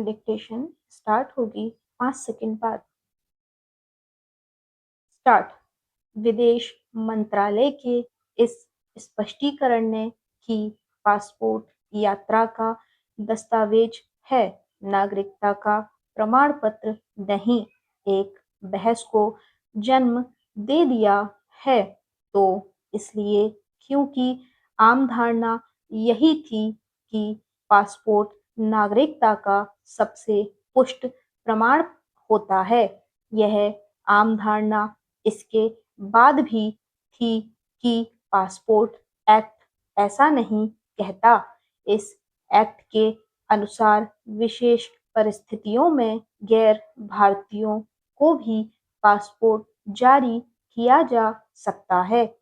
Dictation start होगी 5 second बाद। Start. विदेश मंत्रालय के इस स्पष्टीकरण ने कि पासपोर्ट यात्रा का दस्तावेज है, नागरिकता का प्रमाण पत्र नहीं, एक बहस को जन्म दे दिया है। तो इसलिए क्योंकि आम धारणा यही थी कि पासपोर्ट नागरिकता का सबसे पुष्ट प्रमाण होता है, यह आम धारणा इसके बाद भी थी कि पासपोर्ट एक्ट ऐसा नहीं कहता। इस एक्ट के अनुसार विशेष परिस्थितियों में गैर भारतीयों को भी पासपोर्ट जारी किया जा सकता है।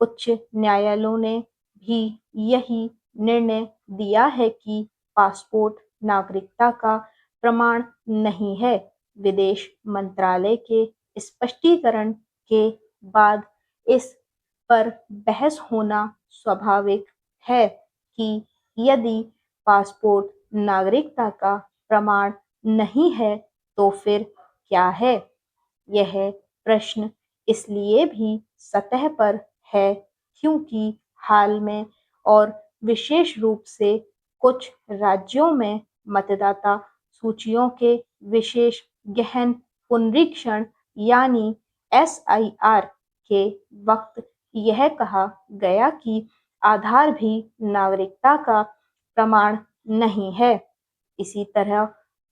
उच्च न्यायालयों ने भी यही निर्णय दिया है कि पासपोर्ट नागरिकता का प्रमाण नहीं है। विदेश मंत्रालय के स्पष्टीकरण के बाद इस पर बहस होना स्वाभाविक है कि यदि पासपोर्ट नागरिकता का प्रमाण नहीं है तो फिर क्या है। यह प्रश्न इसलिए भी सतह पर है क्योंकि हाल में और विशेष रूप से कुछ राज्यों में मतदाता सूचियों के विशेष गहन पुनरीक्षण यानी एसआईआर के वक्त यह कहा गया कि आधार भी नागरिकता का प्रमाण नहीं है। इसी तरह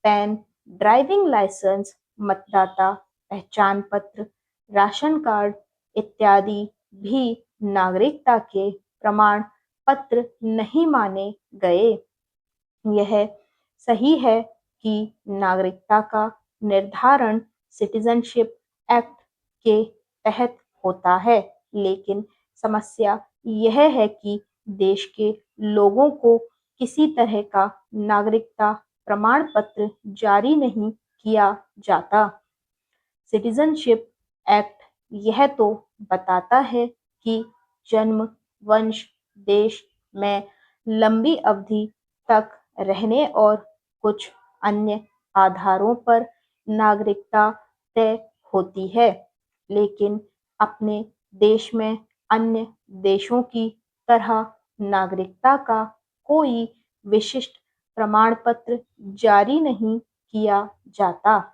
पैन, ड्राइविंग लाइसेंस, मतदाता पहचान पत्र, राशन कार्ड इत्यादि भी नागरिकता के प्रमाण पत्र नहीं माने गए। यह सही है कि नागरिकता का निर्धारण सिटीजनशिप एक्ट के तहत होता है, लेकिन समस्या यह है कि देश के लोगों को किसी तरह का नागरिकता प्रमाण पत्र जारी नहीं किया जाता। सिटीजनशिप एक्ट यह तो बताता है कि जन्म, वंश, देश में लंबी अवधि तक रहने और कुछ अन्य आधारों पर नागरिकता तय होती है, लेकिन अपने देश में अन्य देशों की तरह नागरिकता का कोई विशिष्ट प्रमाण पत्र जारी नहीं किया जाता।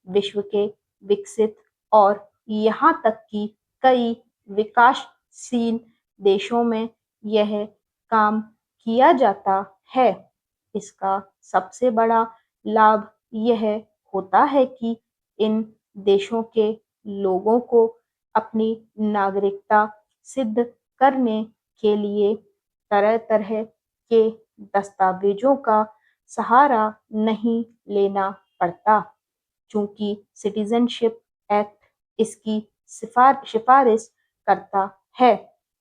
विश्व के विकसित और यहाँ तक कि कई विकासशील देशों में यह काम किया जाता है। इसका सबसे बड़ा लाभ यह होता है कि इन देशों के लोगों को अपनी नागरिकता सिद्ध करने के लिए तरह-तरह के दस्तावेजों का सहारा नहीं लेना पड़ता। चूंकि सिटीजनशिप एक्ट इसकी सिफारिश करता है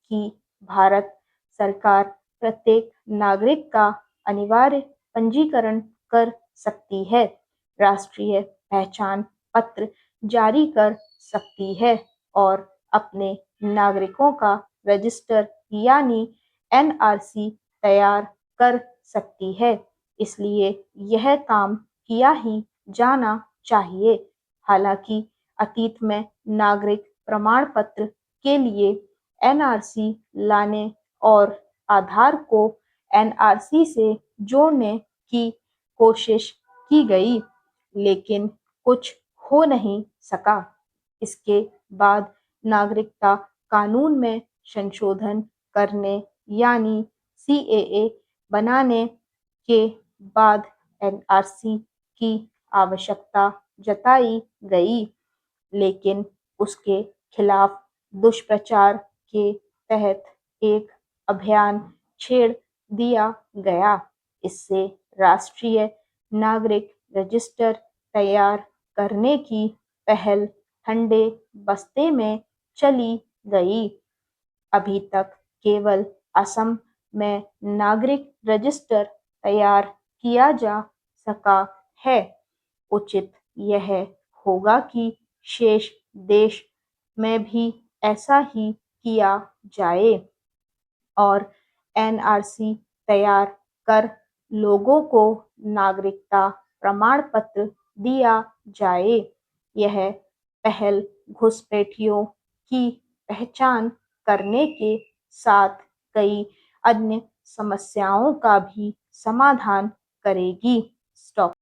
कि भारत सरकार प्रत्येक नागरिक का अनिवार्य पंजीकरण कर सकती है, राष्ट्रीय पहचान पत्र जारी कर सकती है और अपने नागरिकों का रजिस्टर यानी एनआरसी तैयार कर सकती है। इसलिए यह काम किया ही जाना चाहिए। हालांकि अतीत में नागरिक प्रमाण पत्र के लिए एनआरसी लाने और आधार को एनआरसी से जोड़ने की कोशिश की गई, लेकिन कुछ हो नहीं सका। इसके बाद नागरिकता कानून में संशोधन करने यानी सीएए बनाने के बाद एनआरसी की आवश्यकता जताई गई, लेकिन उसके खिलाफ दुष्प्रचार के तहत एक अभियान छेड़ दिया गया। इससे राष्ट्रीय नागरिक रजिस्टर तैयार करने की पहल ठंडे बस्ते में चली गई। अभी तक केवल असम में नागरिक रजिस्टर तैयार किया जा सका है। उचित यह होगा कि शेष देश में भी ऐसा ही किया जाए और एनआरसी तैयार कर लोगों को नागरिकता प्रमाण पत्र दिया जाए। यह पहल घुसपैठियों की पहचान करने के साथ कई अन्य समस्याओं का भी समाधान करेगी। स्टॉप।